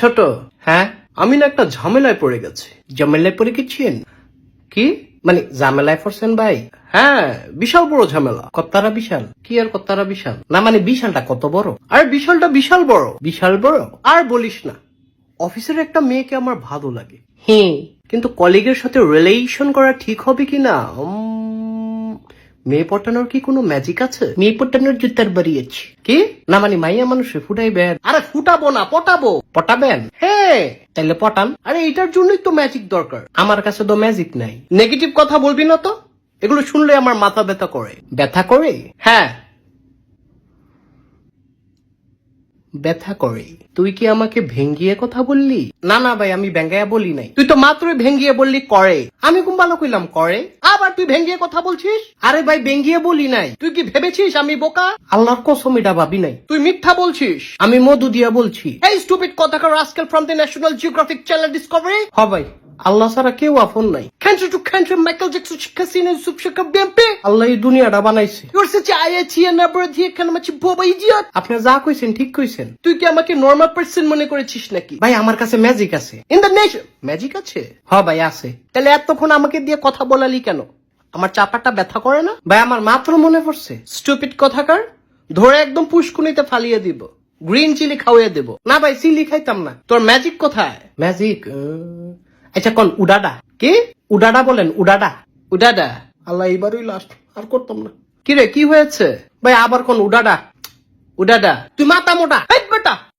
ছোট, হ্যাঁ আমি না একটা ঝামেলায় পড়ে গেছি। ঝামেলায় পড়ে গেছেন? কি মানে ঝামেলায় পড়ছেন ভাই? হ্যাঁ, বিশাল বড় ঝামেলা। কত্তারা বিশাল? কি আর কত্তারা বিশাল? না মানে বিশালটা কত বড়? আরে বিশালটা বিশাল বড়। বিশাল বড়? আর বলিস না, অফিসের একটা মেয়েকে আমার ভালো লাগে, হ্যাঁ, কিন্তু কলিগের সাথে রিলেশন করা ঠিক হবে কিনা? মেয়ে পটানোর কি কোনো ম্যাজিক আছে? মেয়ে পটানোর জুতার বাড়িয়েছি। কি না মানে মাইয়া মানুষে ফুটাইবেন? আরে ফুটাবো না, পটাবো। পটাবেন? হ্যাঁ, তাইলে পটান। আরে এটার জন্যই তো ম্যাজিক দরকার। আমার কাছে তো ম্যাজিক নাই। নেগেটিভ কথা বলবি না তো, এগুলো শুনলে আমার মাথা ব্যথা করে। ব্যথা করে? হ্যাঁ, ব্যথা করে। তুই কি আমাকে ভেঙ্গিয়ে কথা বললি? না না ভাই, আমি ভেঙ্গাইয়া বলি নাই। তুই তো মাত্রই ভেঙ্গিয়ে বললি করে। আমি কোন ভালো কইলাম করে, আবার তুই ভেঙ্গিয়ে কথা বলছিস? আরে ভাই ভেঙ্গিয়ে বলি নাই। তুই কি ভেবেছিস আমি বোকা? আল্লাহর কসম এটা ভাবি নাই। তুই মিথ্যা বলছিস। আমি মধু দিয়া বলছি। এই স্টুপিড কথাকার rascal from the National Geographic channel Discovery. হ ভাই, আল্লাহ ছাড়া কেউ আপন নাই। Cancer to cancer, Michael Jackson, Sheikh Hasina, Yusuf Sheikh BMP. আল্লাহ এই দুনিয়াটা বানাইছে। ইউর সাচ আইএচি এন্ড আব্রাধি কেন মাছি বোবা ইডিয়ট। আপনি যা কইছেন ঠিক কইছেন। তুই কি আমাকে নরমাল পারসন মনে করেছিস নাকি? ভাই আমার কাছে ম্যাজিক আছে। ইন দ্য নেশন ম্যাজিক আছে? হ ভাই আছে। তাহলে এতক্ষণ আমাকে দিয়ে কথা বলালি কেন? আমার চাপাটা ব্যথা করে না? ভাই আমার মাত্র মনে পড়ছে। স্টুপিড কথাকার, ধরে একদম পুষ্কুনিতে ফালিয়ে দিব। গ্রিন চিলি খাওয়াইয়া দেব। না ভাই চিলি খাইতাম না। তোর ম্যাজিক কোথায়? ম্যাজিক আচ্ছা কোন উডাডা? কি উডাডা বলেন? উডাডা? উডাডা? আল্লাহ এইবারই লাস্ট, আর করতাম না। কি রে কি হয়েছে? ভাই আবার কোন উডাডা? উডাডা? তুই মাথা মোটা বেটা।